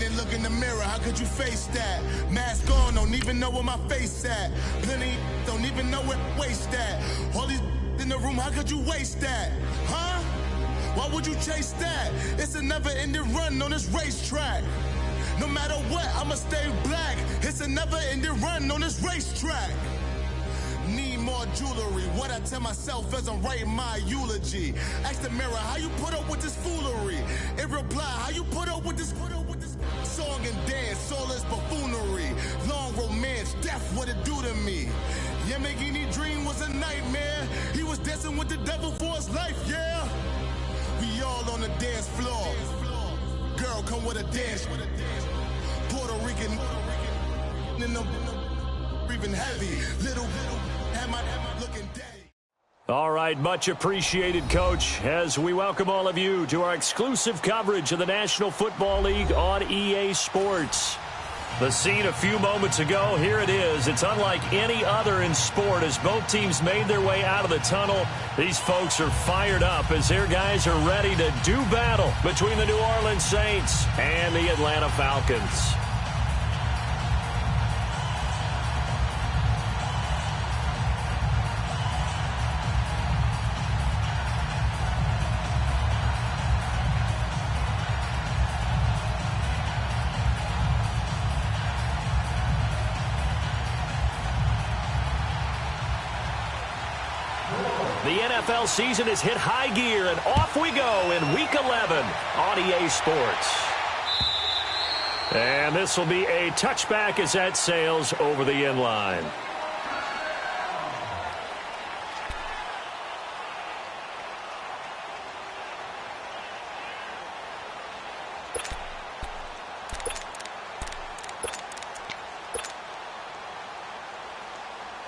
minute, look in the mirror, how could you face that? Mask on, don't even know where my face at. Plenty don't even know where waste at. All these in the room, how could you waste that? Huh? Why would you chase that? It's a never-ending run on this racetrack. No matter what, I'ma stay black. It's a never-ending run on this racetrack. Need more jewelry. What I tell myself as I'm writing my eulogy. Ask the mirror, how you put up with this foolery? It reply, how you put up with this song and dance, soulless buffoonery. Long romance, death, what it do to me? Yamagini dream was a nightmare. He was dancing with the devil for his life, yeah. We all on the dance floor. Girl, come with a dance. Puerto Rican in the breathing heavy. Little am I looking daddy. All right, much appreciated, Coach, as we welcome all of you to our exclusive coverage of the National Football League on EA Sports. The scene a few moments ago, here it is. It's unlike any other in sport as both teams made their way out of the tunnel. These folks are fired up as their guys are ready to do battle between the New Orleans Saints and the Atlanta Falcons. The NFL season has hit high gear, and off we go in Week 11 on EA Sports. And this will be a touchback as that sails over the end line.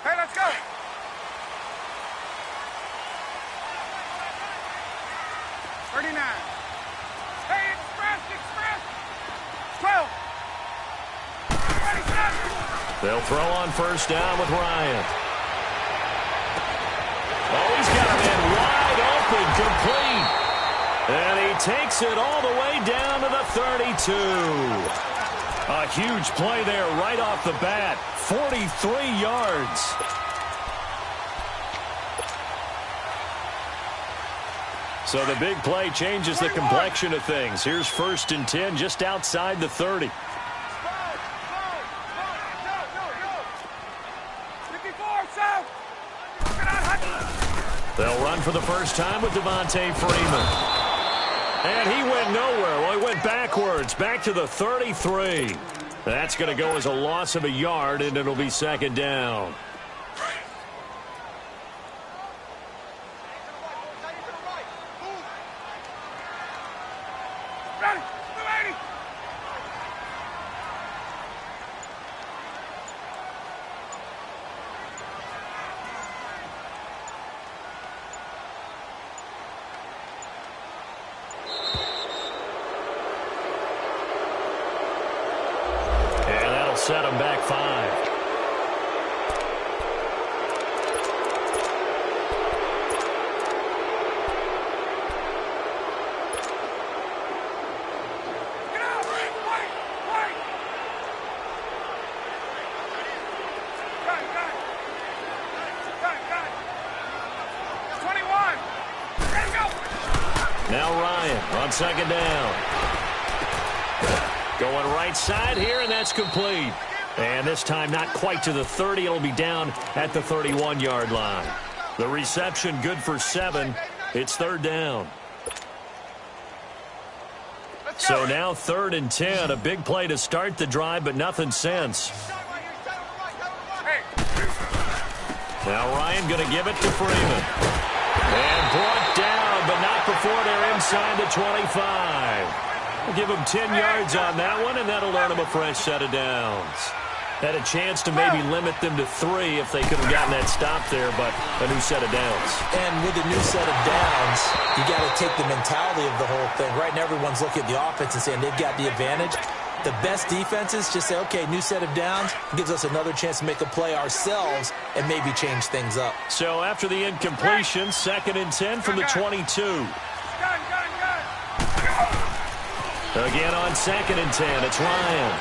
Hey, let's go! 39. Hey, express! 12. Ready, set! They'll throw on first down with Ryan. Oh, he's got a man wide open, complete. And he takes it all the way down to the 32. A huge play there right off the bat. 43 yards. So the big play changes the complexion of things. Here's 1st and 10 just outside the 30. They'll run for the first time with Devontae Freeman. And he went nowhere. Well, he went backwards, back to the 33. That's going to go as a loss of a yard, and it'll be 2nd down. Set him back 5. Now Ryan on 2nd down. Going right side here, and that's complete. And this time not quite to the 30. It'll be down at the 31-yard line. The reception good for 7. It's 3rd down. So now 3rd and 10. A big play to start the drive, but nothing since. Now Ryan going to give it to Freeman. And brought down, but not before they're inside the 25. We'll give them 10 yards on that one, and that'll earn them a fresh set of downs. Had a chance to maybe limit them to 3 if they could have gotten that stop there, but a new set of downs. And with a new set of downs, you got to take the mentality of the whole thing. Right now, everyone's looking at the offense and saying they've got the advantage. The best defenses just say, okay, new set of downs, gives us another chance to make a play ourselves and maybe change things up. So after the incompletion, 2nd and 10 from the 22. Again on 2nd and 10, it's Ryan.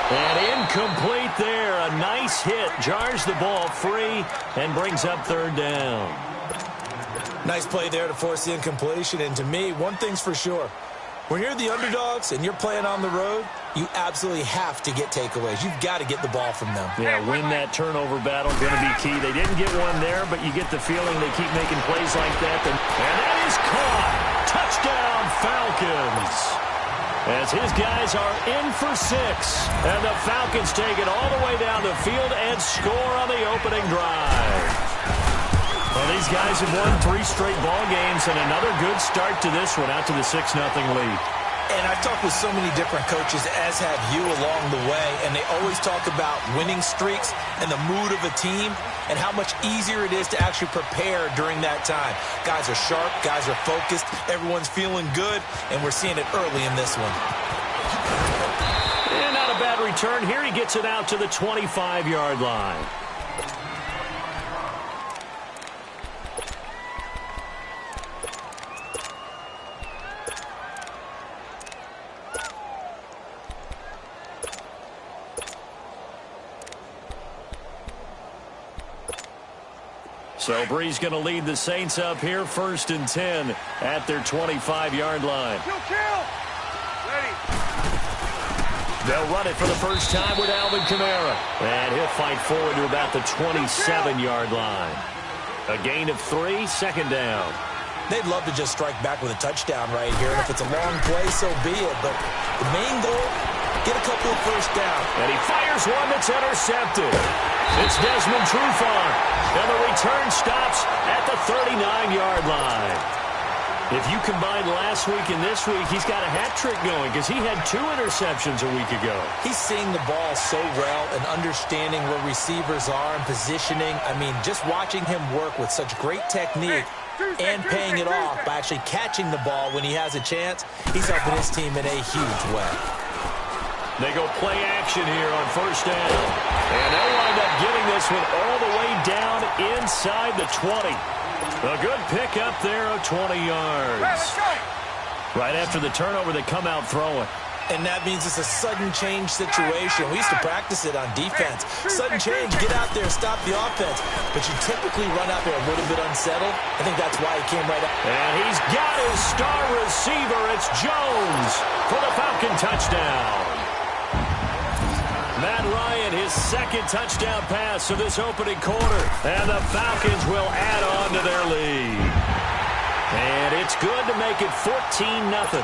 And incomplete there. A nice hit. Jars the ball free and brings up 3rd down. Nice play there to force the incompletion. And to me, one thing's for sure. When you're the underdogs and you're playing on the road, you absolutely have to get takeaways. You've got to get the ball from them. Yeah, win that turnover battle, going to be key. They didn't get one there, but you get the feeling they keep making plays like that. And that is caught. Touchdown, Falcons. As his guys are in for 6. And the Falcons take it all the way down the field and score on the opening drive. Well, these guys have won 3 straight ball games and another good start to this one out to the 6-0 lead. And I've talked with so many different coaches, as have you, along the way, and they always talk about winning streaks and the mood of a team and how much easier it is to actually prepare during that time. Guys are sharp, guys are focused, everyone's feeling good, and we're seeing it early in this one. And not a bad return here. He gets it out to the 25-yard line. So Bree's going to lead the Saints up here, 1st and 10 at their 25-yard line. Kill. Ready. They'll run it for the first time with Alvin Kamara. And he'll fight forward to about the 27-yard line. A gain of 3, 2nd down. They'd love to just strike back with a touchdown right here. And if it's a long play, so be it. But the main goal, get a couple of first down. And he fires one that's intercepted. It's Desmond Trufant. And the return stops at the 39-yard line. If you combine last week and this week, he's got a hat trick going because he had 2 interceptions a week ago. He's seeing the ball so well and understanding where receivers are and positioning. I mean, just watching him work with such great technique and paying it off by actually catching the ball when he has a chance, he's helping his team in a huge way. They go play action here on 1st down. And they'll wind up getting this one all the way down inside the 20. A good pick up there of 20 yards. Right after the turnover, they come out throwing. And that means it's a sudden change situation. We used to practice it on defense. Sudden change, get out there, stop the offense. But you typically run out there a little bit unsettled. I think that's why he came right up. And he's got his star receiver. It's Jones for the Falcon touchdown. Matt Ryan, his 2nd touchdown pass of this opening quarter. And the Falcons will add on to their lead. And it's good to make it 14-0.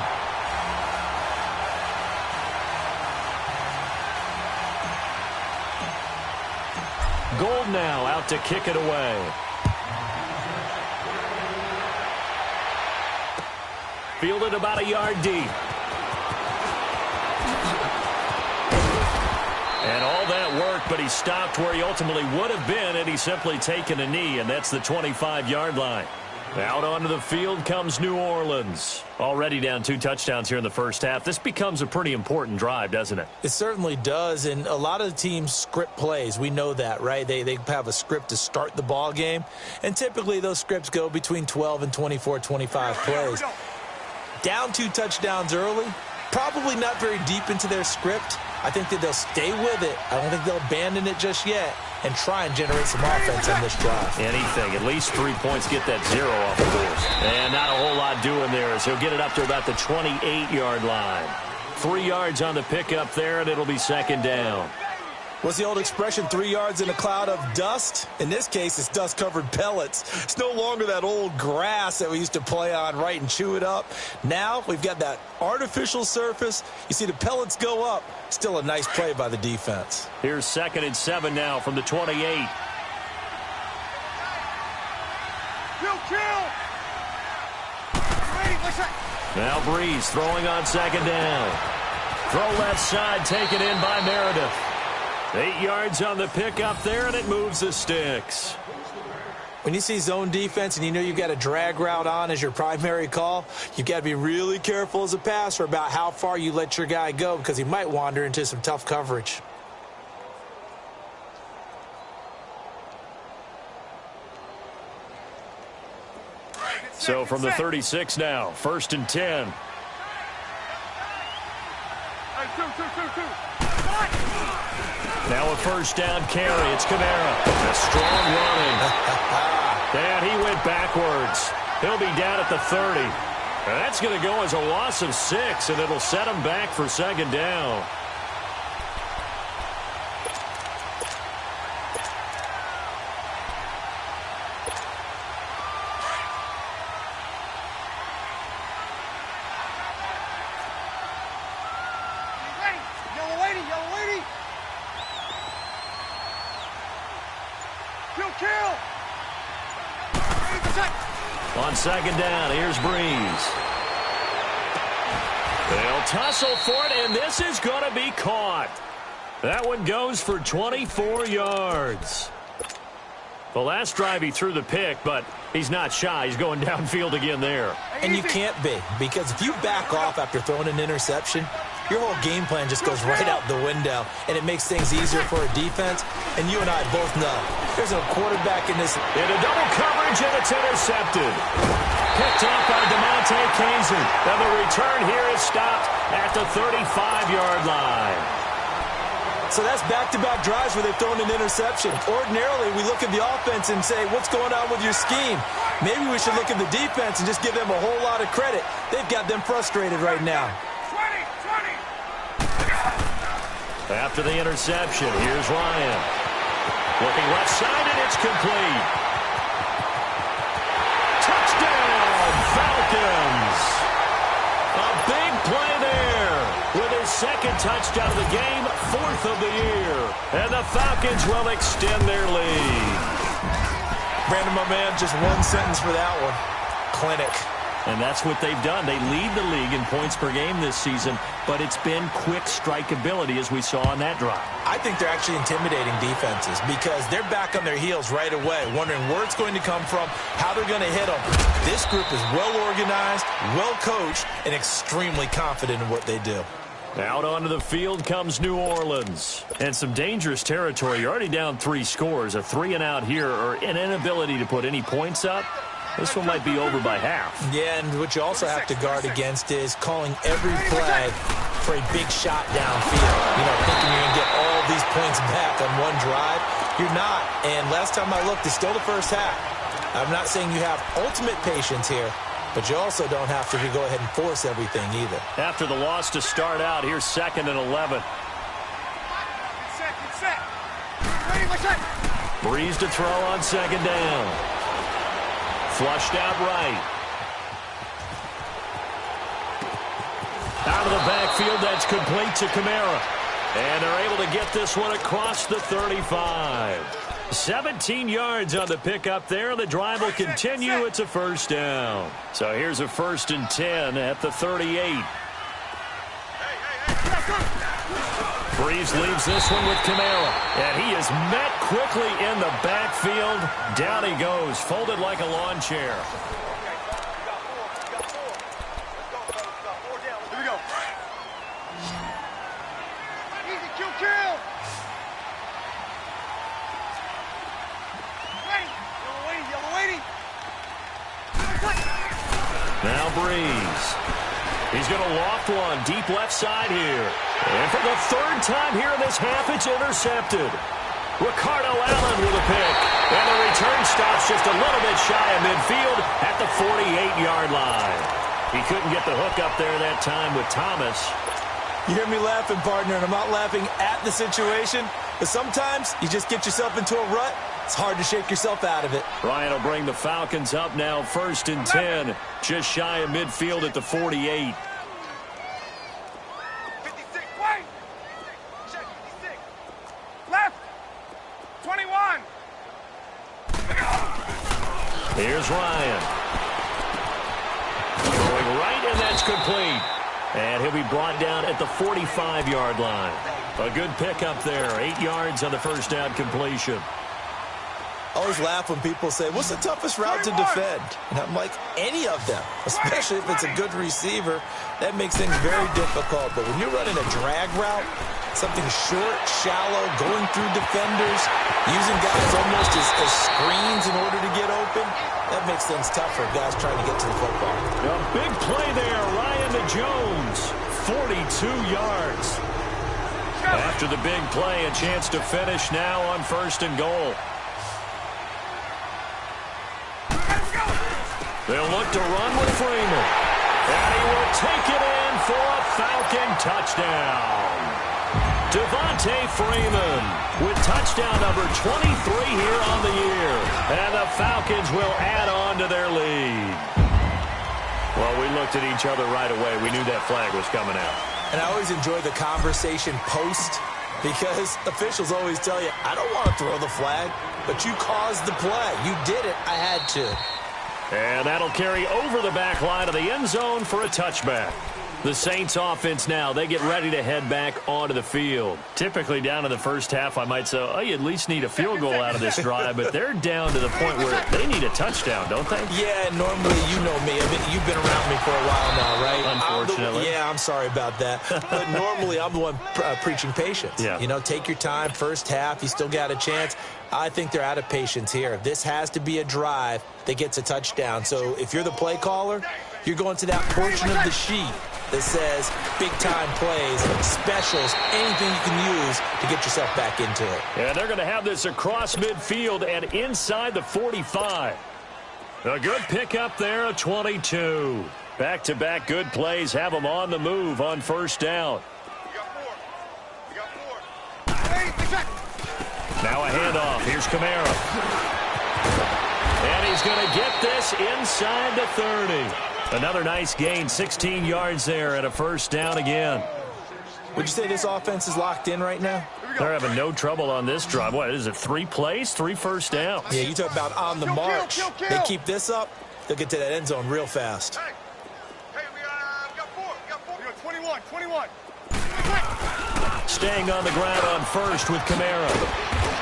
Gold now out to kick it away. Fielded about a yard deep. And all that work, but he stopped where he ultimately would have been had he simply taken a knee, and that's the 25-yard line. Out onto the field comes New Orleans. Already down 2 touchdowns here in the first half. This becomes a pretty important drive, doesn't it? It certainly does, and a lot of the teams script plays. We know that, right? They have a script to start the ball game, and typically those scripts go between 12 and 24, 25 plays. Down 2 touchdowns early, probably not very deep into their script. I think that they'll stay with it. I don't think they'll abandon it just yet and try and generate some offense on this drive. Anything. At least 3 points, get that 0 off the board. And not a whole lot doing there as he'll get it up to about the 28-yard line. 3 yards on the pickup there, and it'll be 2nd down. What's the old expression, 3 yards in a cloud of dust? In this case, it's dust-covered pellets. It's no longer that old grass that we used to play on, right, and chew it up. Now we've got that artificial surface. You see the pellets go up. Still a nice play by the defense. Here's 2nd and 7 now from the 28. Kill. Now Breeze throwing on 2nd down. Throw left side, taken in by Meredith. 8 yards on the pickup there, and it moves the sticks. When you see zone defense and you know you've got a drag route on as your primary call, you've got to be really careful as a passer about how far you let your guy go because he might wander into some tough coverage. So from the 36 now, 1st and 10. Now a first down carry. It's Kamara. A strong running. And he went backwards. He'll be down at the 30. And that's going to go as a loss of 6, and it'll set him back for second down. On second down, here's Breeze. They'll tussle for it, and this is going to be caught. That one goes for 24 yards. The last drive he threw the pick, but he's not shy. He's going downfield again there. And you can't be, because if you back off after throwing an interception, your whole game plan just goes right out the window, and it makes things easier for a defense. And you and I both know there's no quarterback in this. Into double coverage, and it's intercepted. Picked off by DeMonte Kaiser. And the return here is stopped at the 35-yard line. So that's back-to-back drives where they've thrown an interception. Ordinarily, we look at the offense and say, what's going on with your scheme? Maybe we should look at the defense and just give them a whole lot of credit. They've got them frustrated right now. After the interception, here's Ryan. Looking left side, and it's complete. Touchdown, Falcons. A big play there with his second touchdown of the game, 4th of the year. And the Falcons will extend their lead. Brandon, my man, just one sentence for that one. Clinic. And that's what they've done. They lead the league in points per game this season, but it's been quick strikeability as we saw on that drive. I think they're actually intimidating defenses because they're back on their heels right away, wondering where it's going to come from, how they're going to hit them. This group is well organized, well coached, and extremely confident in what they do. Out onto the field comes New Orleans. And some dangerous territory. You're already down 3 scores. A 3-and-out here, or an inability to put any points up. This one might be over by half. Yeah, and what you also have to guard against is calling every play for a big shot downfield. You know, thinking you're going to get all these points back on one drive. You're not. And last time I looked, it's still the first half. I'm not saying you have ultimate patience here, but you also don't have to go ahead and force everything either. After the loss to start out, here's 2nd and 11. Breeze to throw on second down. Flushed out right. Out of the backfield, that's complete to Kamara. And they're able to get this one across the 35. 17 yards on the pickup there. The drive will continue. It's a first down. So here's a 1st and 10 at the 38. Breeze leaves this one with Kamara. And he is met quickly in the backfield. Down he goes, folded like a lawn chair. Here we go. Easy, kill. Ready. Yellow waiting. Now Breeze. He's going to loft one deep left side here. And for the 3rd time here in this half, it's intercepted. Ricardo Allen with a pick. And the return stops just a little bit shy of midfield at the 48-yard line. He couldn't get the hook up there that time with Thomas. You hear me laughing, partner, and I'm not laughing at the situation, but sometimes you just get yourself into a rut. It's hard to shake yourself out of it. Ryan will bring the Falcons up now, 1st and 10, just shy of midfield at the 48. 56, wait! Check, 56. Left! 21! Here's Ryan. Going right, and that's complete. And he'll be brought down at the 45-yard line. A good pickup there, 8 yards on the first down completion. I always laugh when people say, what's the toughest route to defend? And I'm like, any of them, especially if it's a good receiver. That makes things very difficult. But when you're running a drag route, something short, shallow, going through defenders, using guys almost as screens in order to get open, that makes things tough for guys trying to get to the football. A big play there, Ryan to Jones. 42 yards. After the big play, a chance to finish now on 1st and goal. They'll look to run with Freeman. And he will take it in for a Falcon touchdown. Devontae Freeman with touchdown number 23 here on the year. And the Falcons will add on to their lead. Well, we looked at each other right away. We knew that flag was coming out. And I always enjoy the conversation post because officials always tell you, I don't want to throw the flag, but you caused the play. You did it. I had to. And that'll carry over the back line of the end zone for a touchback. The Saints offense now, they get ready to head back onto the field. Typically down in the first half, I might say, oh, you at least need a field goal out of this drive, but they're down to the point where they need a touchdown, don't they? Yeah, normally, you know me. I mean, you've been around me for a while now, right? Unfortunately. I'm sorry about that. But normally, I'm the one preaching patience. Yeah. You know, take your time, first half, you still got a chance. I think they're out of patience here. This has to be a drive that gets a touchdown. So if you're the play caller, you're going to that portion of the sheet that says big-time plays, specials, anything you can use to get yourself back into it. Yeah, they're going to have this across midfield and inside the 45. A good pickup there, a 22. Back-to-back good plays have them on the move on 1st down. Now a handoff. Here's Kamara. And he's going to get this inside the 30. Another nice gain, 16 yards there and a 1st down again. Would you say this offense is locked in right now? They're having no trouble on this drive. What is it, 3 plays, 3 first downs? Yeah, you talk about on the march. They keep this up, they'll get to that end zone real fast. Hey, we got 4. We got 4. We got 21. Staying on the ground on 1st with Kamara.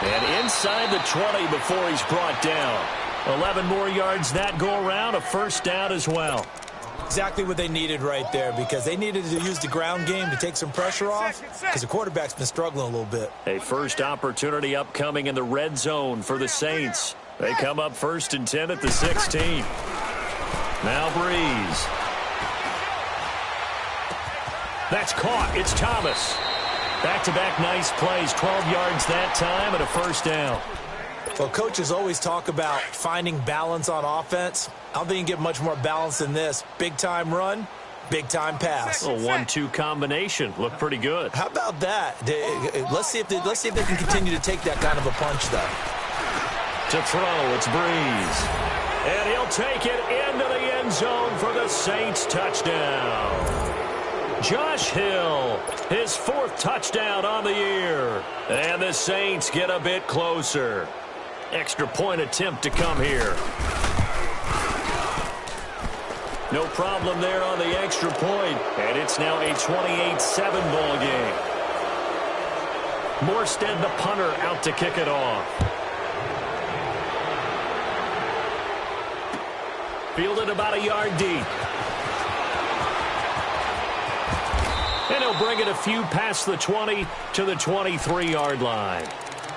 And inside the 20 before he's brought down. 11 more yards that go around, a 1st down as well. Exactly what they needed right there because they needed to use the ground game to take some pressure off because the quarterback's been struggling a little bit. A first opportunity upcoming in the red zone for the Saints. They come up 1st and 10 at the 16. Now Breeze. That's caught. It's Thomas. Back-to-back nice plays. 12 yards that time and a 1st down. Well, coaches always talk about finding balance on offense. I don't think you can get much more balance than this. Big-time run, big-time pass. A 1-2 combination. Looked pretty good. How about that? Let's see if they can continue to take that kind of a punch, though. To throw, it's Breeze. And he'll take it into the end zone for the Saints touchdown. Josh Hill, his 4th touchdown on the year. And the Saints get a bit closer. Extra point attempt to come here. No problem there on the extra point. And it's now a 28-7 ball game. Morstead, the punter, out to kick it off. Fielded about a yard deep. And he'll bring it a few past the 20 to the 23-yard line.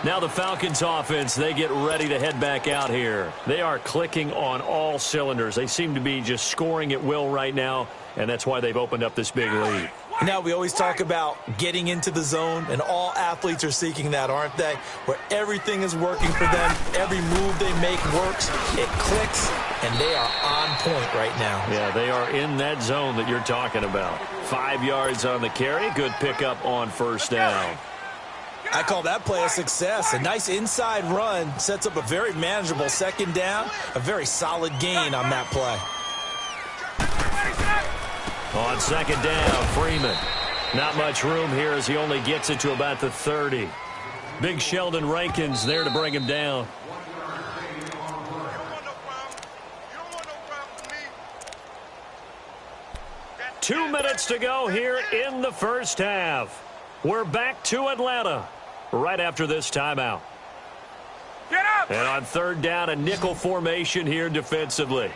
Now the Falcons offense, they get ready to head back out here. They are clicking on all cylinders. They seem to be just scoring at will right now, and that's why they've opened up this big lead. Now, we always talk about getting into the zone, and all athletes are seeking that, aren't they? Where everything is working for them, every move they make works, it clicks, and they are on point right now. Yeah, they are in that zone that you're talking about. 5 yards on the carry, good pickup on 1st down. I call that play a success. A nice inside run sets up a very manageable 2nd down, a very solid gain on that play. On 2nd down, Freeman. Not much room here as he only gets it to about the 30. Big Sheldon Rankins there to bring him down. Two minutes to go here in the 1st half. We're back to Atlanta right after this timeout. Get up! And on 3rd down, a nickel formation here defensively.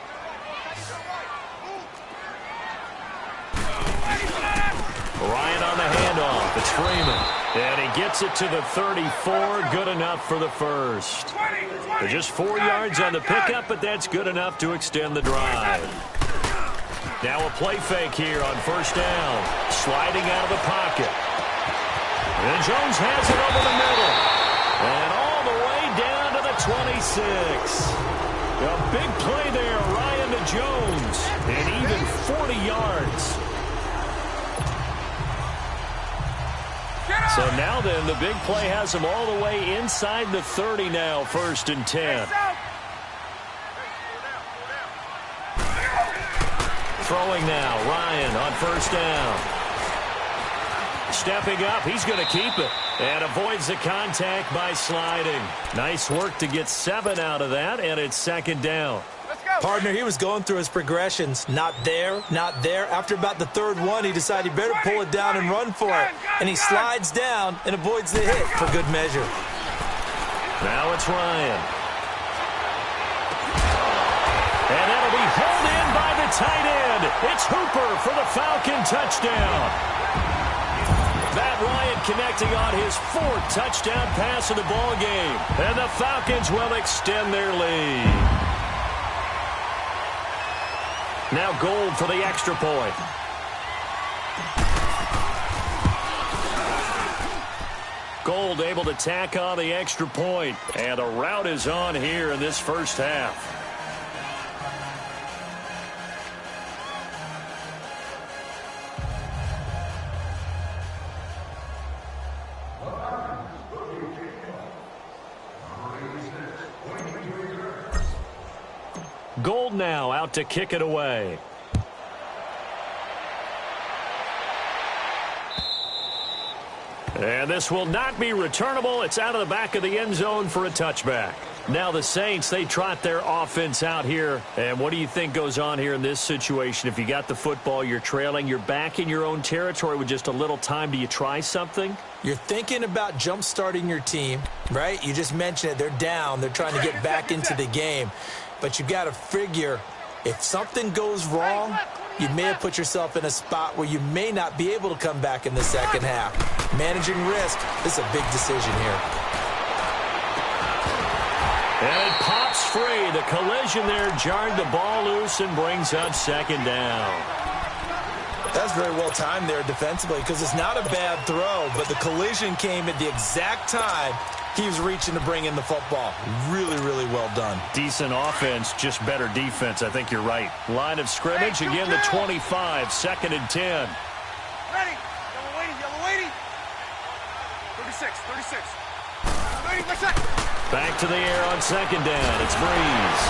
Ryan on the handoff. It's Freeman. And he gets it to the 34. Good enough for the 1st. Just 4 yards on the pickup, but that's good enough to extend the drive. Now a play fake here on first down. Sliding out of the pocket. And Jones has it over the middle. And all the way down to the 26. A big play there, Ryan to Jones. And even 40 yards. So now then, the big play has him all the way inside the 30 now, 1st and 10. Throwing now, Ryan on first down. Stepping up, he's going to keep it. And avoids the contact by sliding. Nice work to get 7 out of that, and it's 2nd down. Partner, he was going through his progressions. Not there, not there. After about the 3rd one, he decided he better pull it down and run for it. And he slides down and avoids the hit for good measure. Now it's Ryan. And that'll be hauled in by the tight end. It's Hooper for the Falcon touchdown. Matt Ryan connecting on his 4th touchdown pass of the ball game. And the Falcons will extend their lead. Now Gold for the extra point. Gold able to tack on the extra point. And the route is on here in this first half. Gold now out to kick it away. And this will not be returnable. It's out of the back of the end zone for a touchback. Now the Saints, they trot their offense out here. And what do you think goes on here in this situation? If you got the football, you're trailing, you're back in your own territory with just a little time. Do you try something? You're thinking about jump-starting your team, right? You just mentioned it. They're down. They're trying to get back into the game. But you've got to figure, if something goes wrong, you may have put yourself in a spot where you may not be able to come back in the second half. Managing risk, this is a big decision here. And it pops free. The collision there jarred the ball loose and brings up 2nd down. That's very well timed there defensively because it's not a bad throw, but the collision came at the exact time he was reaching to bring in the football. Really, really well done. Decent offense, just better defense. I think you're right. Line of scrimmage, again the 25, 2nd and 10. Ready. Yellow lady. 36. Lady, what's that? Back to the air on 2nd down. It's Breeze.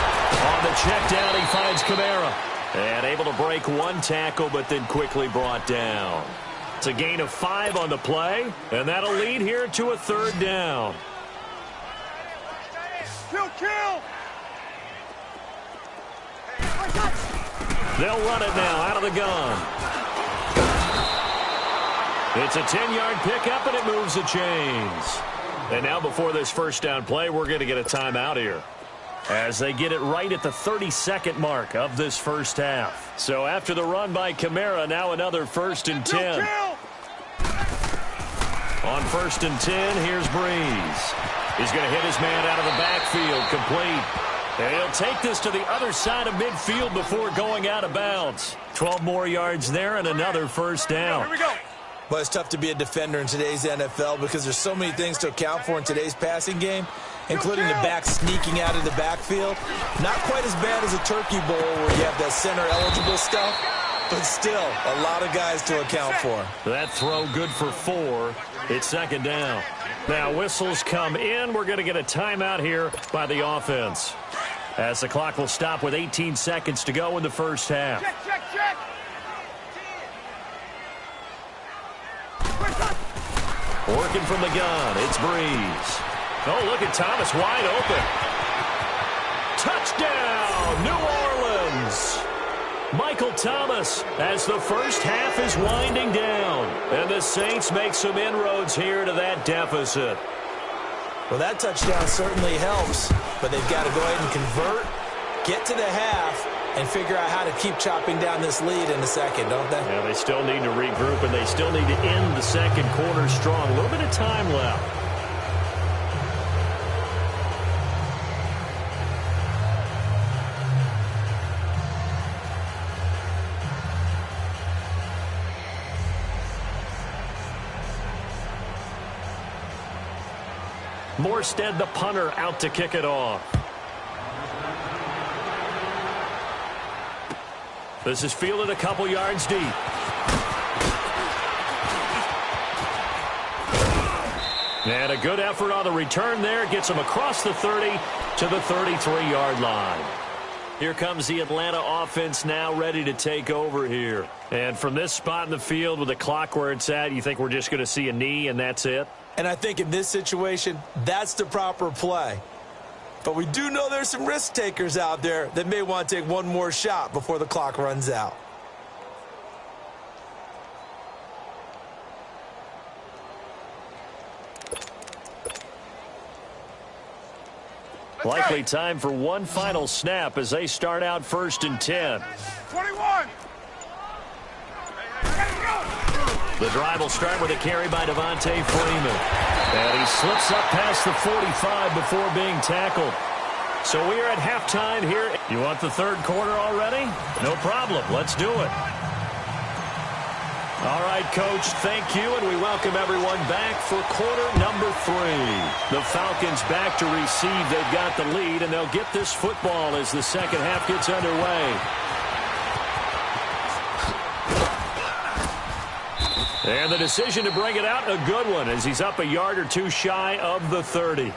On the check down, he finds Kamara. And able to break one tackle, but then quickly brought down. It's a gain of 5 on the play, and that'll lead here to a 3rd down. Kill! They'll run it now out of the gun. It's a 10-yard pickup, and it moves the chains. And now before this first down play, we're going to get a timeout here, as they get it right at the 32nd mark of this first half. So after the run by Kamara, now another 1st and 10. On 1st and 10, here's Breeze. He's going to hit his man out of the backfield, complete. And he'll take this to the other side of midfield before going out of bounds. 12 more yards there and another 1st down. Here we go. Well, it's tough to be a defender in today's NFL because there's so many things to account for in today's passing game, including the back sneaking out of the backfield. Not quite as bad as a turkey bowl where you have that center-eligible stuff, but still a lot of guys to account for. That throw good for 4. It's 2nd down. Now whistles come in. We're going to get a timeout here by the offense, as the clock will stop with 18 seconds to go in the first half. Check. Working from the gun, it's Breeze. Oh, look at Thomas wide open. Touchdown, New Orleans. Michael Thomas as the first half is winding down. And the Saints make some inroads here to that deficit. Well, that touchdown certainly helps, but they've got to go ahead and convert, get to the half, and figure out how to keep chopping down this lead in the second, don't they? Yeah, they still need to regroup, and they still need to end the second quarter strong. A little bit of time left. Morstead, the punter, out to kick it off. This is fielded a couple yards deep. And a good effort on the return there. Gets him across the 30 to the 33-yard line. Here comes the Atlanta offense now ready to take over here. And from this spot in the field with the clock where it's at, you think we're just going to see a knee and that's it? And I think in this situation, that's the proper play. But we do know there's some risk takers out there that may want to take one more shot before the clock runs out. Likely time for one final snap as they start out 1st and 10. 21. The drive will start with a carry by Devontae Freeman. And he slips up past the 45 before being tackled. So we are at halftime here. You want the third quarter already? No problem. Let's do it. All right, Coach, thank you, and we welcome everyone back for quarter number 3. The Falcons back to receive. They've got the lead, and they'll get this football as the second half gets underway. And the decision to bring it out, a good one, as he's up a yard or two shy of the 30.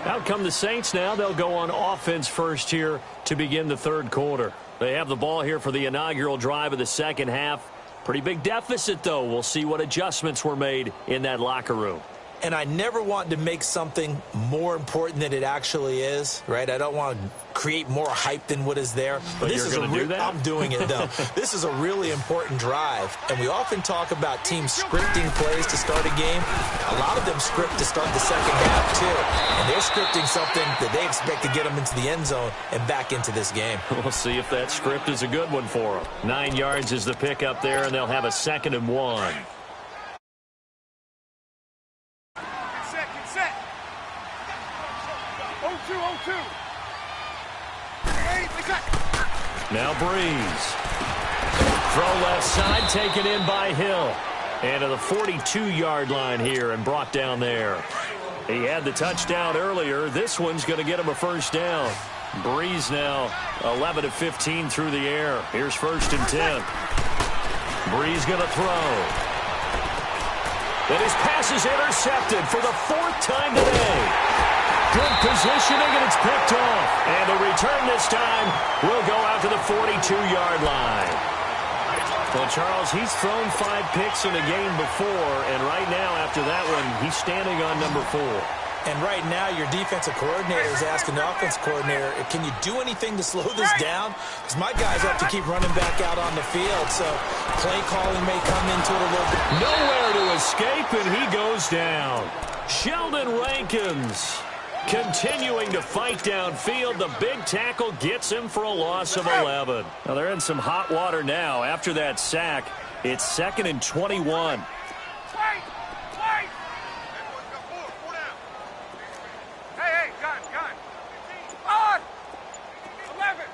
Out come the Saints now. They'll go on offense first here to begin the third quarter. They have the ball here for the inaugural drive of the second half. Pretty big deficit, though. We'll see what adjustments were made in that locker room. And I never want to make something more important than it actually is, right? I don't want to create more hype than what is there. But this you're going to do that? I'm doing it, though. This is a really important drive. And we often talk about teams scripting plays to start a game. A lot of them script to start the second half, too. And they're scripting something that they expect to get them into the end zone and back into this game. We'll see if that script is a good one for them. 9 yards is the pickup there, and they'll have a 2nd and 1. Now Breeze. Throw left side, taken in by Hill. And to the 42-yard line here and brought down there. He had the touchdown earlier. This one's going to get him a first down. Breeze now 11 of 15 through the air. Here's 1st and 10. Breeze going to throw. And his pass is intercepted for the 4th time today. Good positioning, and it's picked off. And the return this time will go out to the 42-yard line. Well, Charles, he's thrown 5 picks in a game before, and right now, after that one, he's standing on number 4. And right now, your defensive coordinator is asking the offensive coordinator, can you do anything to slow this down? Because my guys have to keep running back out on the field, so play calling may come into it a little bit. Nowhere to escape, and he goes down. Sheldon Rankins continuing to fight downfield. The big tackle gets him for a loss of 11. Now they're in some hot water now. After that sack, it's 2nd and 21. Hey, gun. 5, 11,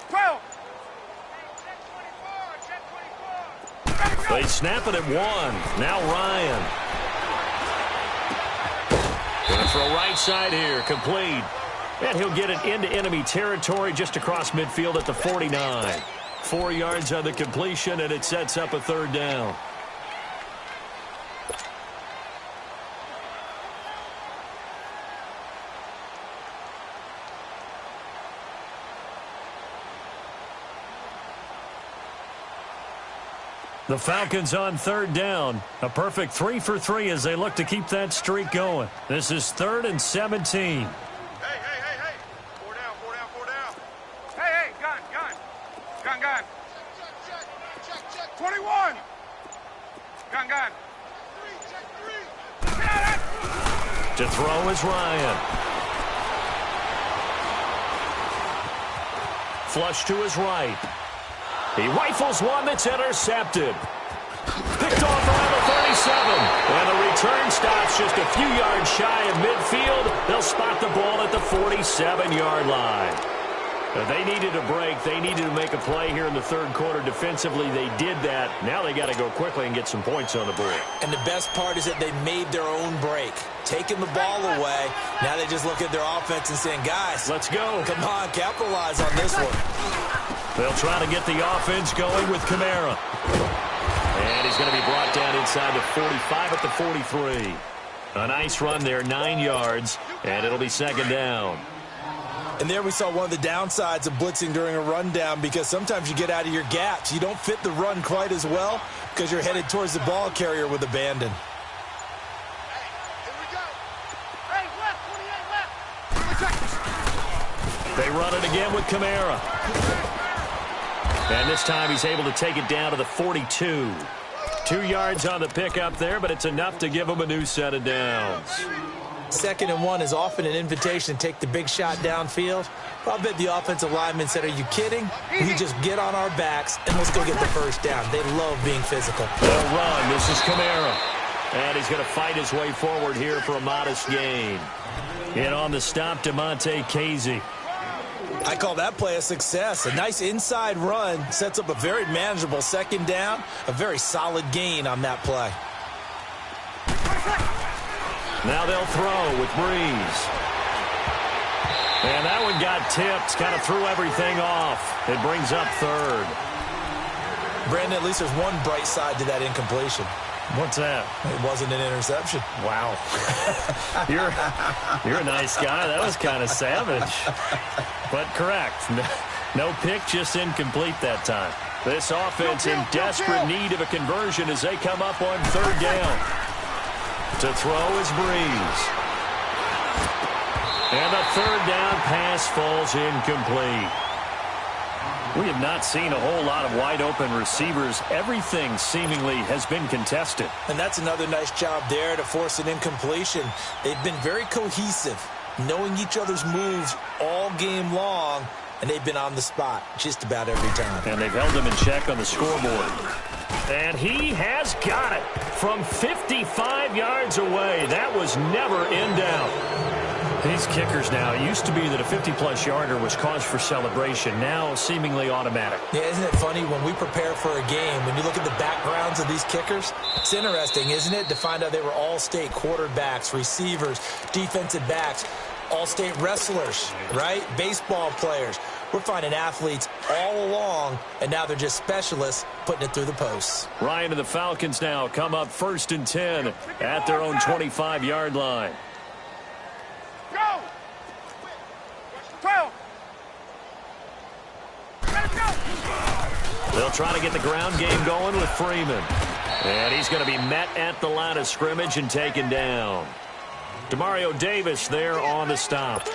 12. They snap it at 1. Now Ryan. Going to throw right side here, complete. And he'll get it into enemy territory just across midfield at the 49. 4 yards on the completion, and it sets up a 3rd down. The Falcons on 3rd down. A perfect 3 for 3 as they look to keep that streak going. This is 3rd and 17. Hey. 4 down. Hey, gun. 21. Gun. To throw is Ryan. Flush to his right. He rifles one that's intercepted. Picked off around the 37. And the return stops just a few yards shy of midfield. They'll spot the ball at the 47-yard line. They needed a break. They needed to make a play here in the third quarter. Defensively, they did that. Now they got to go quickly and get some points on the board. And the best part is that they made their own break. Taking the ball away, now they just look at their offense and saying, guys, let's go. Come on, capitalize on this one. They'll try to get the offense going with Kamara. And he's going to be brought down inside the 45 at the 43. A nice run there, 9 yards, and it'll be second down. And there we saw one of the downsides of blitzing during a rundown, because sometimes you get out of your gaps. You don't fit the run quite as well because you're headed towards the ball carrier with abandon. They run it again with Kamara. And this time he's able to take it down to the 42. 2 yards on the pickup there, but it's enough to give him a new set of downs. 2nd and 1 is often an invitation to take the big shot downfield. I'll bet the offensive lineman said, are you kidding? We just get on our backs and let's go get the first down. They love being physical. They'll run. This is Kamara. And he's going to fight his way forward here for a modest gain. And on the stop, DeMonte Casey. I call that play a success. A nice inside run sets up a very manageable 2nd down. A very solid gain on that play. Now they'll throw with Breeze. And that one got tipped. Kind of threw everything off. It brings up 3rd. Brandon, at least there's one bright side to that incompletion. What's that? It wasn't an interception. Wow. You're a nice guy. That was kind of savage. But correct. No pick, just incomplete that time. This offense in desperate need of a conversion as they come up on 3rd down. To throw is Breeze. And the 3rd down pass falls incomplete. We have not seen a whole lot of wide-open receivers. Everything seemingly has been contested. And that's another nice job there to force an incompletion. They've been very cohesive, knowing each other's moves all game long, and they've been on the spot just about every time. And they've held him in check on the scoreboard. And he has got it from 55 yards away. That was never in doubt. These kickers now, it used to be that a 50-plus yarder was cause for celebration. Now seemingly automatic. Yeah, isn't it funny when we prepare for a game, when you look at the backgrounds of these kickers? It's interesting, isn't it, to find out they were all-state quarterbacks, receivers, defensive backs, all-state wrestlers, right? Baseball players. We're finding athletes all along, and now they're just specialists putting it through the posts. Ryan and the Falcons now come up 1st and 10 at their own 25-yard line. Go! 12! Let him go! They'll try to get the ground game going with Freeman. And he's going to be met at the line of scrimmage and taken down. Demario Davis there on the stop.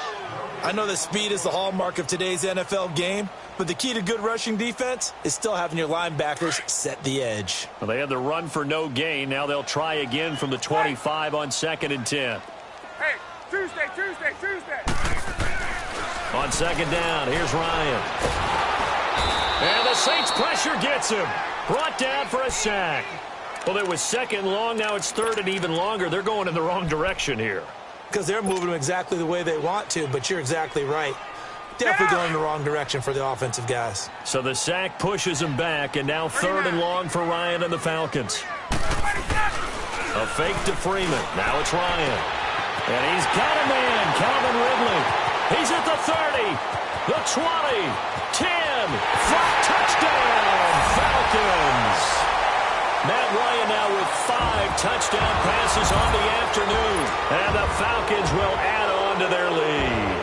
I know that speed is the hallmark of today's NFL game, but the key to good rushing defense is still having your linebackers set the edge. Well, they had the run for no gain. Now they'll try again from the 25 on 2nd and 10. Hey, Tuesday. On 2nd down, here's Ryan. And the Saints pressure gets him. Brought down for a sack. Well, it was 2nd long. Now it's 3rd and even longer. They're going in the wrong direction here. Because they're moving them exactly the way they want to, but you're exactly right. Definitely going in the wrong direction for the offensive guys. So the sack pushes him back, and now 3rd and long for Ryan and the Falcons. A fake to Freeman. Now it's Ryan. And he's got a man, Calvin Ridley. He's at the 30, the 20, 10, flat touchdown, Falcons. Matt Ryan now with 5 touchdown passes on the afternoon. And the Falcons will add on to their lead.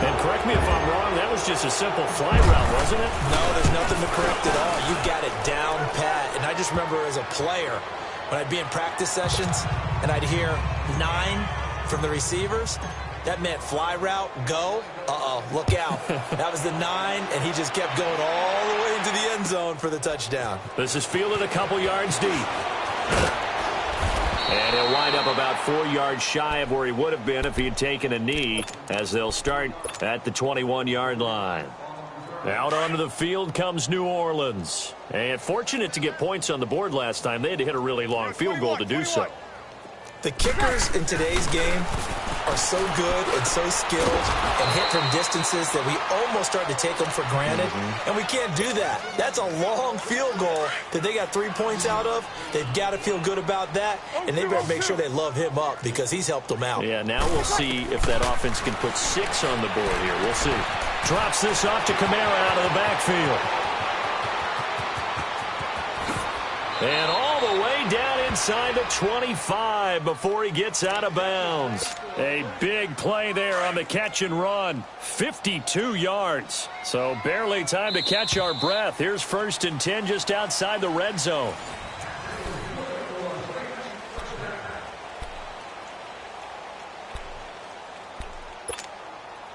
And correct me if I'm wrong, that was just a simple fly route, wasn't it? No, there's nothing to correct at all. You got it down pat. And I just remember as a player, when I'd be in practice sessions and I'd hear 9 from the receivers, that meant fly route, go. Look out. That was the 9, and he just kept going all the way into the end zone for the touchdown. This is fielded a couple yards deep. And he'll wind up about 4 yards shy of where he would have been if he had taken a knee, as they'll start at the 21-yard line. Out onto the field comes New Orleans. And fortunate to get points on the board last time. They had to hit a really long field goal to do so. The kickers in today's game are so good and so skilled and hit from distances that we almost start to take them for granted, and we can't do that. That's a long field goal that they got 3 points out of. They've got to feel good about that, and they better make sure they love him up because he's helped them out. Yeah, now we'll see if that offense can put 6 on the board here. We'll see. Drops this off to Kamara out of the backfield. And all the way down inside the 25 before he gets out of bounds. A big play there on the catch and run. 52 yards. So barely time to catch our breath. Here's 1st and 10 just outside the red zone.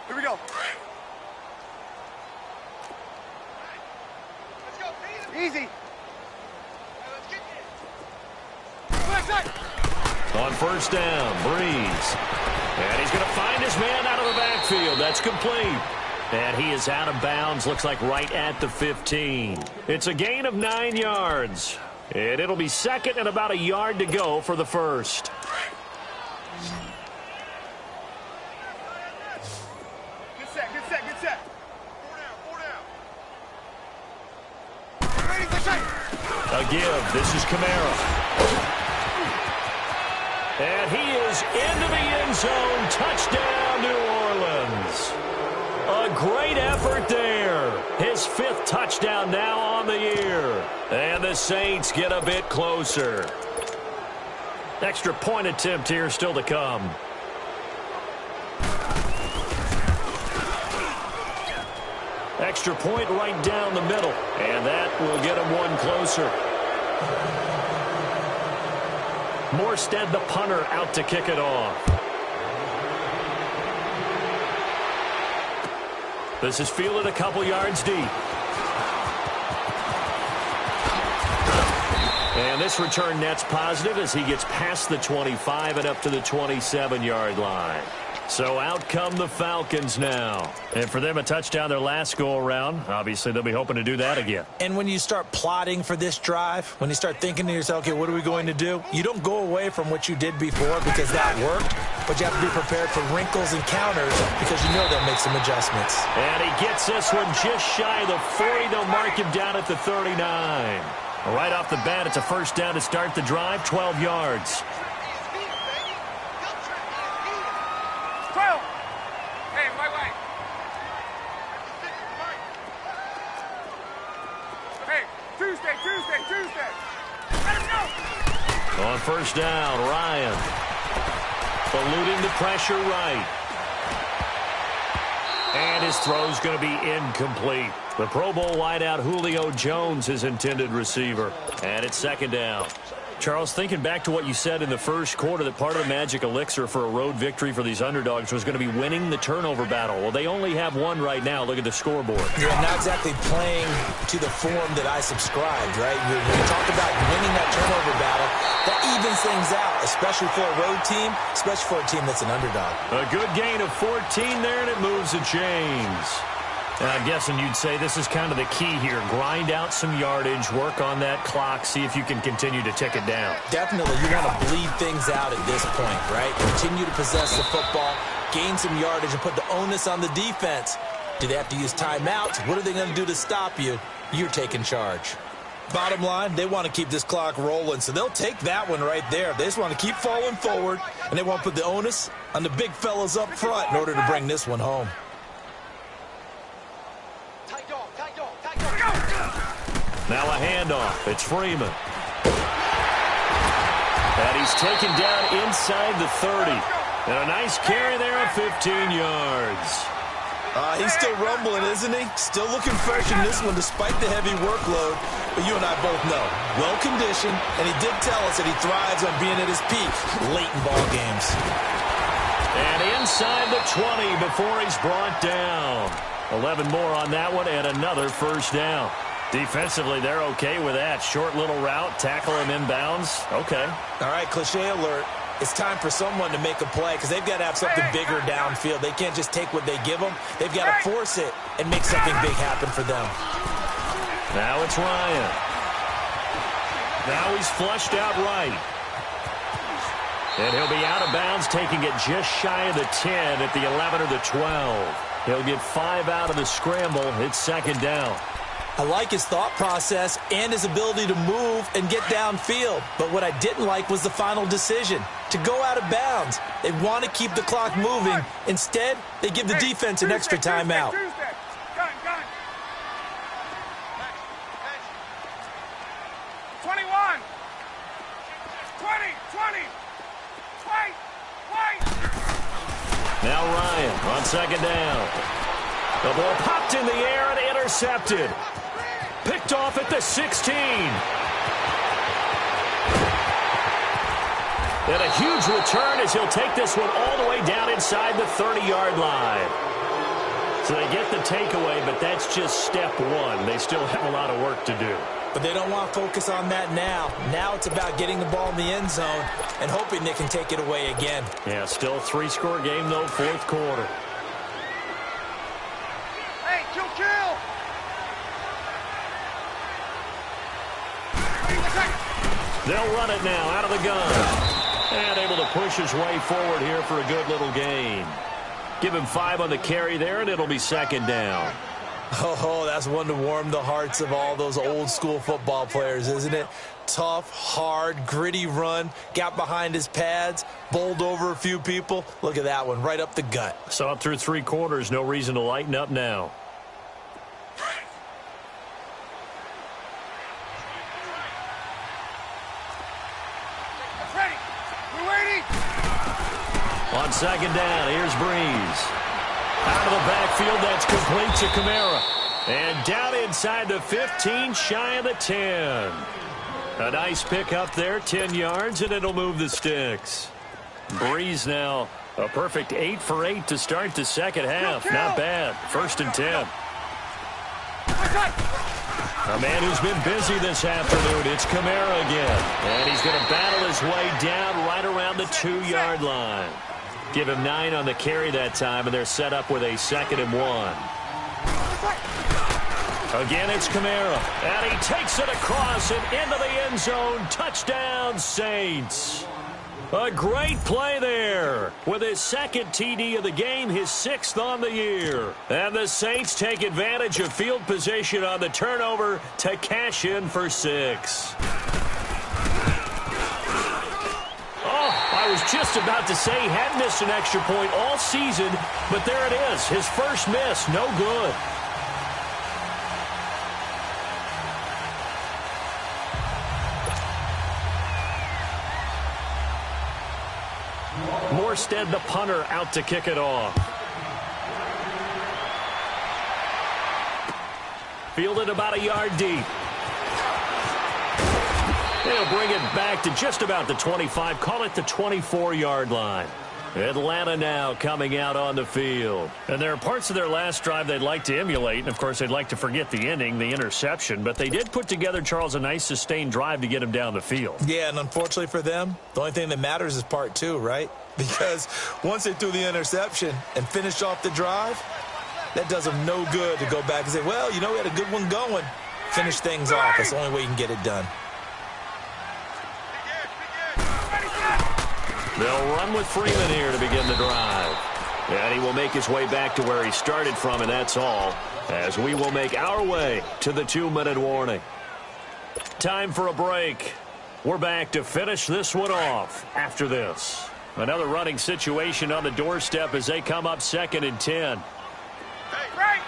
Here we go. Let's go. Easy. On 1st down, Breeze. And he's going to find his man out of the backfield. That's complete. And he is out of bounds, looks like right at the 15. It's a gain of 9 yards. And it'll be 2nd and about a yard to go for the 1st. Good set, good set, good set. 4 down, 4 down. Ready for shot. A give. This is Kamara. And he is into the end zone. Touchdown, New Orleans. A great effort there. His 5th touchdown now on the year. And the Saints get a bit closer. Extra point attempt here still to come. Extra point right down the middle. And that will get him one closer. Morstead, the punter, out to kick it off. This is fielded a couple yards deep. And this return net's positive as he gets past the 25 and up to the 27-yard line. So out come the Falcons now. And for them, a touchdown their last go-around. Obviously, they'll be hoping to do that again. And when you start plotting for this drive, when you start thinking to yourself, okay, what are we going to do? You don't go away from what you did before because that worked, but you have to be prepared for wrinkles and counters because you know they'll make some adjustments. And he gets this one just shy of the 40. They'll mark him down at the 39. Right off the bat, it's a 1st down to start the drive, 12 yards. 12. Hey, wait. Hey, Tuesday. Let him go. On 1st down, Ryan. Eluding the pressure right. And his throw's going to be incomplete. The Pro Bowl wideout Julio Jones, his intended receiver. And it's 2nd down. Charles, thinking back to what you said in the first quarter, that part of the magic elixir for a road victory for these underdogs was going to be winning the turnover battle. Well, they only have one right now. Look at the scoreboard. Yeah, not exactly playing to the form that I subscribed, right? When you talk about winning that turnover battle, that evens things out, especially for a road team, especially for a team that's an underdog. A good gain of 14 there, and it moves the chains. And I'm guessing you'd say this is kind of the key here. Grind out some yardage, work on that clock, see if you can continue to tick it down. Definitely. You want to bleed things out at this point, right? Continue to possess the football, gain some yardage, and put the onus on the defense. Do they have to use timeouts? What are they going to do to stop you? You're taking charge. Bottom line, they want to keep this clock rolling, so they'll take that one right there. They just want to keep falling forward, and they want to put the onus on the big fellas up front in order to bring this one home. Now a handoff. It's Freeman. And he's taken down inside the 30. And a nice carry there of 15 yards. He's still rumbling, isn't he? Still looking fresh in this one despite the heavy workload. But you and I both know, well-conditioned, and he did tell us that he thrives on being at his peak late in ball games. And inside the 20 before he's brought down. 11 more on that one and another 1st down. Defensively, they're okay with that. Short little route, tackle him inbounds. Okay. All right, cliche alert. It's time for someone to make a play because they've got to have something bigger downfield. They can't just take what they give them. They've got to force it and make something big happen for them. Now it's Ryan. Now he's flushed out right. And he'll be out of bounds, taking it just shy of the 10 at the 11 or the 12. He'll get 5 out of the scramble. It's second down. I like his thought process and his ability to move and get downfield. But what I didn't like was the final decision, to go out of bounds. They want to keep the clock moving. Instead, they give the defense an extra timeout. Gun. 21. 20. Wait. Now Ryan on second down. The ball popped in the air and intercepted. Picked off at the 16. And a huge return as he'll take this one all the way down inside the 30-yard line. So they get the takeaway, but that's just step one. They still have a lot of work to do. But they don't want to focus on that now. Now it's about getting the ball in the end zone and hoping they can take it away again. Yeah, still a 3-score game, though, fourth quarter. Hey, kill. They'll run it now out of the gun. And able to push his way forward here for a good little gain. Give him 5 on the carry there, and it'll be second down. Oh, that's one to warm the hearts of all those old-school football players, isn't it? Tough, hard, gritty run, got behind his pads, bowled over a few people. Look at that one, right up the gut. So up through 3 quarters, no reason to lighten up now. Ready. We're waiting. On second down, here's Breeze. Out of the backfield, that's complete to Kamara. And down inside the 15, shy of the 10. A nice pick up there, 10 yards, and it'll move the sticks. Breeze now, a perfect 8 for 8 to start the second half. Not bad. First and 10. A man who's been busy this afternoon, it's Kamara again. And he's going to battle his way down right around the 2-yard line. Give him 9 on the carry that time, and they're set up with a 2nd and 1. Again, it's Kamara, and he takes it across and into the end zone. Touchdown, Saints. A great play there with his 2nd TD of the game, his 6th on the year. And the Saints take advantage of field position on the turnover to cash in for 6. I was just about to say he hadn't missed an extra point all season, but there it is. His first miss, no good. Morstead, the punter, out to kick it off. Fielded about a yard deep. They'll bring it back to just about the 25, call it the 24-yard line. Atlanta now coming out on the field. And there are parts of their last drive they'd like to emulate, and of course they'd like to forget the ending, the interception, but they did put together, Charles, a nice sustained drive to get him down the field. Yeah, and unfortunately for them, the only thing that matters is part 2, right? Because once they threw the interception and finished off the drive, that does them no good to go back and say, well, you know, we had a good one going. Finish things off. That's the only way you can get it done. They'll run with Freeman here to begin the drive. And he will make his way back to where he started from, and that's all, as we will make our way to the 2-minute warning. Time for a break. We're back to finish this one off after this. Another running situation on the doorstep as they come up 2nd and 10. Hey, right.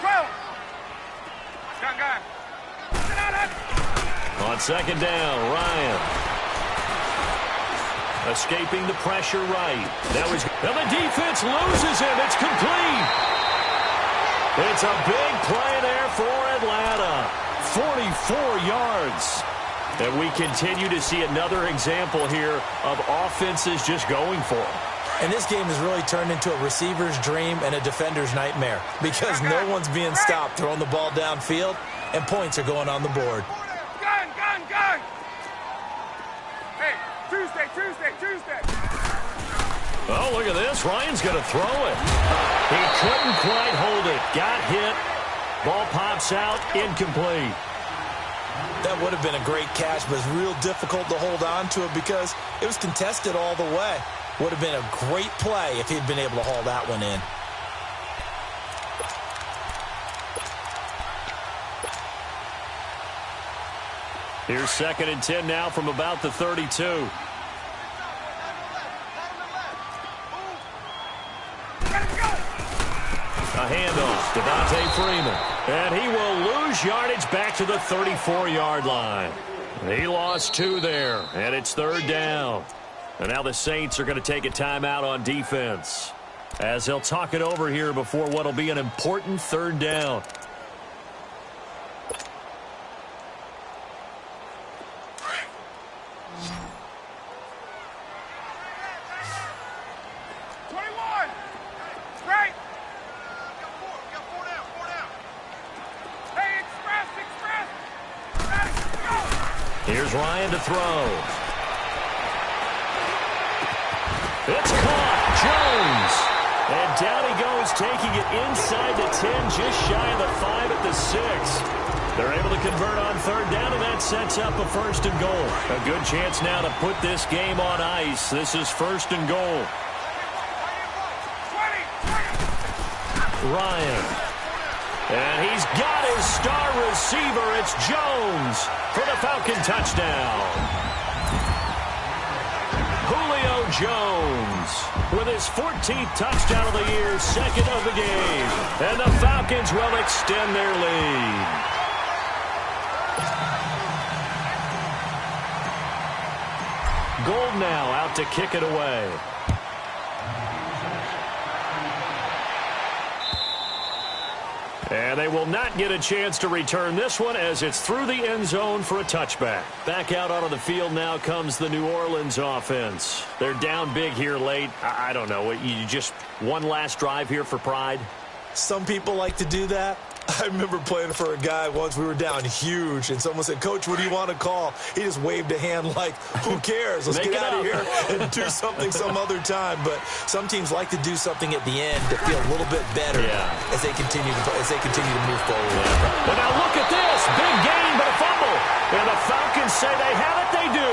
Go. Gun. On second down, Ryan. Escaping the pressure right. And the defense loses him. It's complete. It's a big play there for Atlanta. 44 yards. And we continue to see another example here of offenses just going for it. And this game has really turned into a receiver's dream and a defender's nightmare because no one's being stopped throwing the ball downfield, and points are going on the board. Gun. Hey, Tuesday. Oh, look at this. Ryan's going to throw it. He couldn't quite hold it. Got hit. Ball pops out. Incomplete. That would have been a great catch, but it's real difficult to hold on to it because it was contested all the way. Would have been a great play if he'd been able to haul that one in. Here's 2nd and 10 now from about the 32. A handoff, Devontae Freeman. And he will lose yardage back to the 34-yard line. He lost 2 there, and it's 3rd down. And now the Saints are going to take a timeout on defense as they'll talk it over here before what will be an important 3rd down. Here's Ryan to throw. It's caught. Jones. And down he goes, taking it inside the 10, just shy of the 5 at the 6. They're able to convert on 3rd down, and that sets up a 1st and goal. A good chance now to put this game on ice. This is 1st and goal. Ryan. And he's got his star receiver. It's Jones for the Falcon touchdown. Julio Jones with his 14th touchdown of the year, 2nd of the game. And the Falcons will extend their lead. Gold now out to kick it away. And they will not get a chance to return this one as it's through the end zone for a touchback. Back out onto the field now comes the New Orleans offense. They're down big here late. I don't know. You just one last drive here for pride? Some people like to do that. I remember playing for a guy once. We were down huge, and someone said, "Coach, what do you want to call?" He just waved a hand like, who cares? Let's get out of here and do something some other time. But some teams like to do something at the end to feel a little bit better as they continue to move forward. Yeah. But now look at this. Big gain, but a fumble. And the Falcons say they have it. They do.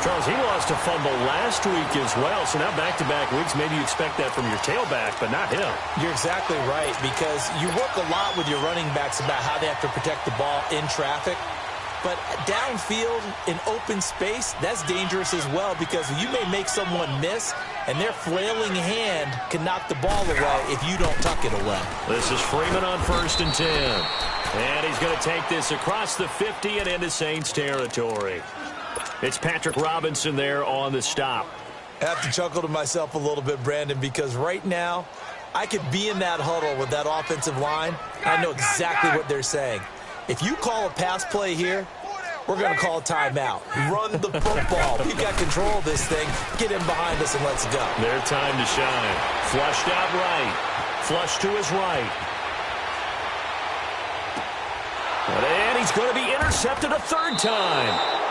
Charles, he lost a fumble last week as well, so now back-to-back weeks, maybe you expect that from your tailback, but not him. You're exactly right, because you work a lot with your running backs about how they have to protect the ball in traffic, but downfield in open space, that's dangerous as well, because you may make someone miss, and their flailing hand can knock the ball away if you don't tuck it away. This is Freeman on 1st and 10. And he's going to take this across the 50 and into Saints territory. It's Patrick Robinson there on the stop. I have to chuckle to myself a little bit, Brandon, because right now I could be in that huddle with that offensive line. I know exactly what they're saying. If you call a pass play here, we're going to call a timeout. Run the football. We've got control of this thing. Get in behind us and let's go. Their time to shine. Flushed out right. Flush to his right. And he's going to be intercepted a 3rd time.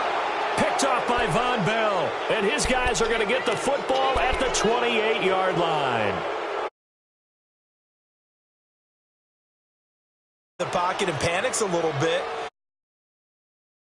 Picked off by Von Bell. And his guys are going to get the football at the 28-yard line. The pocket and panics a little bit.